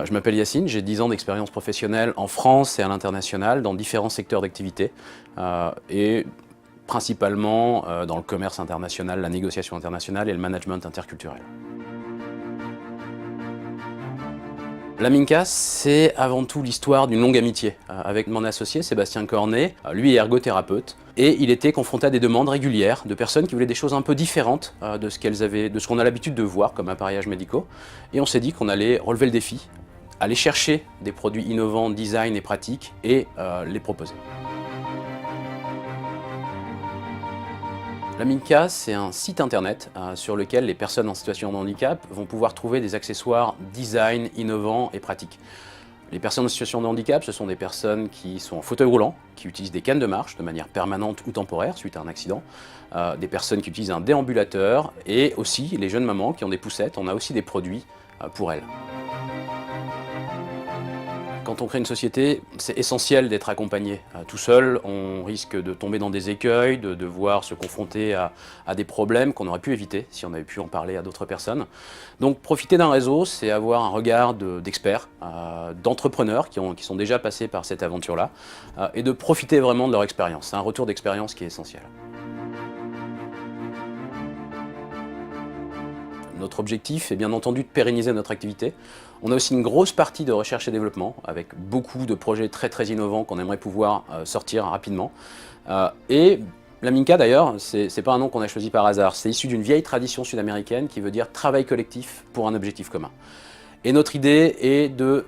Je m'appelle Yacine, j'ai 10 ans d'expérience professionnelle en France et à l'international dans différents secteurs d'activité et principalement dans le commerce international, la négociation internationale et le management interculturel. La Minka, c'est avant tout l'histoire d'une longue amitié avec mon associé Sébastien Cornet. Lui est ergothérapeute et il était confronté à des demandes régulières de personnes qui voulaient des choses un peu différentes de ce qu'on a l'habitude de voir comme appareillages médicaux. Et on s'est dit qu'on allait relever le défi, aller chercher des produits innovants, design et pratiques et les proposer. La Minka, c'est un site internet sur lequel les personnes en situation de handicap vont pouvoir trouver des accessoires design, innovants et pratiques. Les personnes en situation de handicap, ce sont des personnes qui sont en fauteuil roulant, qui utilisent des cannes de marche de manière permanente ou temporaire suite à un accident, des personnes qui utilisent un déambulateur et aussi les jeunes mamans qui ont des poussettes. On a aussi des produits pour elles. Quand on crée une société, c'est essentiel d'être accompagné. Tout seul, on risque de tomber dans des écueils, de devoir se confronter à des problèmes qu'on aurait pu éviter si on avait pu en parler à d'autres personnes. Donc profiter d'un réseau, c'est avoir un regard d'experts, d'entrepreneurs qui sont déjà passés par cette aventure-là, et de profiter vraiment de leur expérience. C'est un retour d'expérience qui est essentiel. Notre objectif est bien entendu de pérenniser notre activité. On a aussi une grosse partie de recherche et développement, avec beaucoup de projets très innovants qu'on aimerait pouvoir sortir rapidement. Et la Minka d'ailleurs, c'est pas un nom qu'on a choisi par hasard, c'est issu d'une vieille tradition sud-américaine qui veut dire travail collectif pour un objectif commun. Et notre idée est de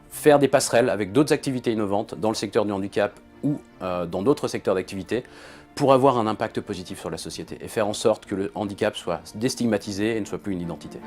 faire des passerelles avec d'autres activités innovantes dans le secteur du handicap ou dans d'autres secteurs d'activité pour avoir un impact positif sur la société et faire en sorte que le handicap soit déstigmatisé et ne soit plus une identité.